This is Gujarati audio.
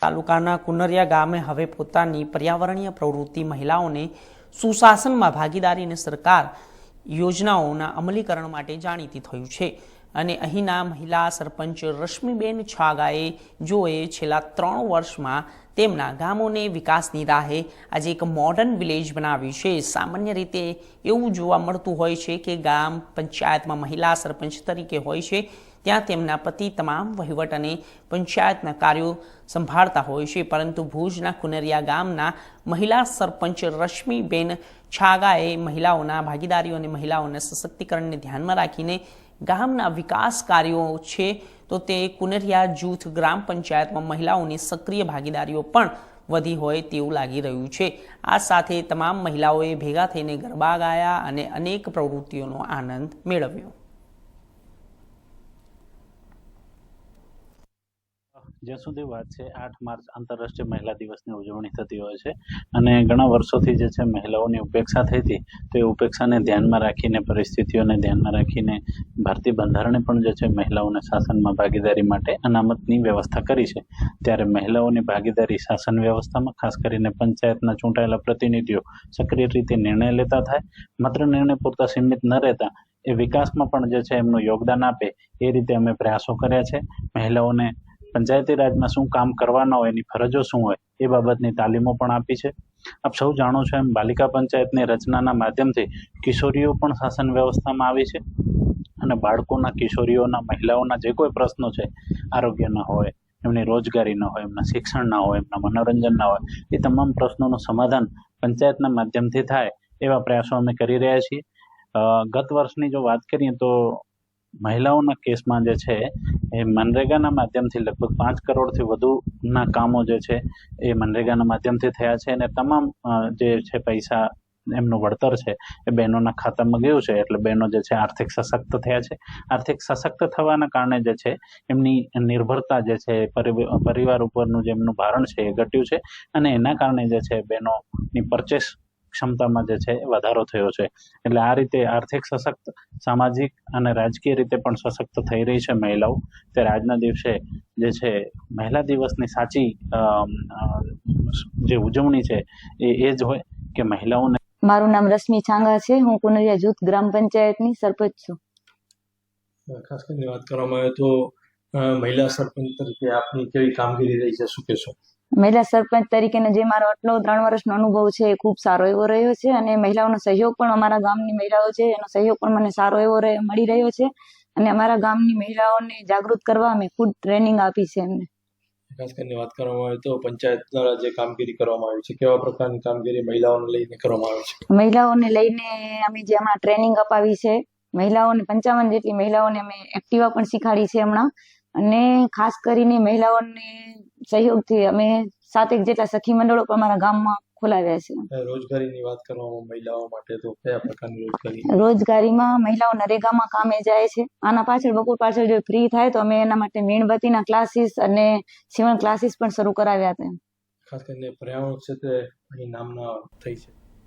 તાલુકાના કુનરિયા ગામે હવે પોતાની પર્યાવરણીય પ્રવૃત્તિ મહિલાઓને સુશાસનમાં ભાગીદારી અને સરકાર યોજનાઓના અમલીકરણ માટે જાણીતી થયું છે અને અહીંના મહિલા સરપંચ રશ્મિબેન છાગાએ જોએ છેલ્લા 3 વર્ષમાં તેમના ગામોને વિકાસની રાહે આજે એક મોડર્ન વિલેજ બનાવ્યું છે। સામાન્ય રીતે એવું જોવા મળતું હોય છે કે ગામ પંચાયતમાં મહિલા સરપંચ તરીકે હોય છે, ત્યાં તેમના પતિ તમામ વહીવટ અને પંચાયતના કાર્યો સંભાળતા હોય છે, પરંતુ ભુજના કુનરિયા ગામના મહિલા સરપંચ રશ્મિબેન છાગાએ મહિલાઓના ભાગીદારીઓ અને મહિલાઓના સશક્તિકરણને ધ્યાનમાં રાખીને ગામના વિકાસ કાર્યો છે તો તે કુનરિયા જૂથ ગ્રામ પંચાયતમાં મહિલાઓની સક્રિય ભાગીદારીઓ પણ વધી હોય તેવું લાગી રહ્યું છે। આ સાથે તમામ મહિલાઓએ ભેગા થઈને ગરબા ગાયા અને અનેક પ્રવૃત્તિઓનો આનંદ મેળવ્યો। જ્યાં સુધી વાત છે 8 માર્ચ આંતરરાષ્ટ્રીય મહિલા દિવસની ઉજવણી થતી હોય છે અને ઘણા વર્ષોથી જે છે મહિલાઓની ઉપેક્ષા થઈ હતી, તો એ ઉપેક્ષાને ધ્યાનમાં રાખીને, પરિસ્થિતિઓને ધ્યાનમાં રાખીને ભારતીય બંધારણે પણ જે છે મહિલાઓને શાસનમાં ભાગીદારી માટે અનામતની વ્યવસ્થા કરી છે। ત્યારે મહિલાઓની ભાગીદારી શાસન વ્યવસ્થામાં, ખાસ કરીને પંચાયતના ચૂંટાયેલા પ્રતિનિધિઓ સક્રિય રીતે નિર્ણય લેતા થાય, માત્ર નિર્ણય પૂરતા સીમિત ન રહેતા એ વિકાસમાં પણ જે છે એમનું યોગદાન આપે એ રીતે અમે પ્રયાસો કર્યા છે। મહિલાઓને પંચાયતી રાજમાં શું કામ કરવાના હોય, એની ફરજો શું હોય એ બાબતની તાલીમો પણ આપી છે। આપ સૌ જાણો છો એમ બાલિકા પંચાયતની રચનાના માધ્યમથી કિશોરીઓ પણ શાસન વ્યવસ્થામાં આવી છે અને બાળકોના, કિશોરીઓના, મહિલાઓના જે કોઈ પ્રશ્નો છે, આરોગ્યના હોય, એમની રોજગારીના હોય, એમના શિક્ષણના હોય, એમના મનોરંજનના હોય, એ તમામ પ્રશ્નોનું સમાધાન પંચાયતના માધ્યમથી થાય એવા પ્રયાસો અમે કરી રહ્યા છીએ। ગત વર્ષની જો વાત કરીએ તો મહિલાઓના કેસમાં જે છે એ મનરેગાના માધ્યમથી લગભગ 5 કરોડથી વધુના કામો જે છે એ મનરેગાના માધ્યમથી થયા છે અને તમામ જે છે પૈસા એમનું વળતર છે એ બહેનોના ખાતામાં ગયું છે, એટલે બહેનો જે છે આર્થિક સશક્ત થયા છે। આર્થિક સશક્ત થવાના કારણે જે છે એમની નિર્ભરતા જે છે પરિવાર ઉપરનું જે એમનું ભારણ છે એ ઘટ્યું છે અને એના કારણે જે છે બહેનોની પરચેસ ક્ષમતામાં જે છે વધારો થયો છે। એટલે આ રીતે આર્થિક સશક્ત, સામાજિક અને રાજકીય રીતે પણ સશક્ત થઈ રહી છે મહિલાઓ। ત્યારે આજના દિવસે જે છે મહિલા દિવસની સાચી જે ઉજવણી છે એ જ હોય કે મહિલાઓને। મારું નામ રશ્મિ છાંગા છે, હું કુનરિયા જૂથ ગ્રામ પંચાયતની સરપંચ છું। ખાસ કરીને વાત કરવામાં આવે તો મહિલા સરપંચ તરીકે આપની કેવી કામગીરી રહી છે, શું કહેશો? મહિલા સરપંચ તરીકેનો જે મારો આટલો 3 વર્ષનો અનુભવ છે એ ખૂબ સારો એવો રહ્યો છે અને મહિલાઓનો સહયોગ પણ, અમારા ગામની મહિલાઓ છે એનો સહયોગ પણ મને સારો એવો મળી રહ્યો છે અને અમારા ગામની મહિલાઓને જાગૃત કરવા અમે ખુદ ટ્રેનિંગ આપી છે એમને। ખાસ કરીને વાત કરવામાં આવે તો પંચાયત દ્વારા જે કામગીરી કરવામાં આવી છે, કેવા પ્રકારની કામગીરી મહિલાઓને લઈને કરવામાં આવે છે? મહિલાઓને લઈને અમે જે હમણાં ટ્રેનિંગ અપાવી છે, મહિલાઓને 55 જેટલી મહિલાઓને અમે એક્ટિવા પણ શીખાડી છે હમણાં, અને ખાસ કરીને મહિલાઓને સહયોગથી અમે 7 જેટલા સખી મંડળો પણ અમારા ગામમાં ખોલાવ્યા છે। રોજગારીની વાત કરવામાં મહિલાઓ માટે તો કયા પ્રકારની રોજગારી? રોજગારીમાં મહિલાઓ નરેગામાં કામે જાય છે। આના પાછળ, બપોર પાછળ જો ફ્રી થાય તો અમે એના માટે મીણબત્તીના ક્લાસીસ અને સીવણ ક્લાસીસ પણ શરૂ કરાવ્યા હતા। ખાસ કરીને પર્યાવરણ ક્ષેત્રે અહીં નામના થઈ છે।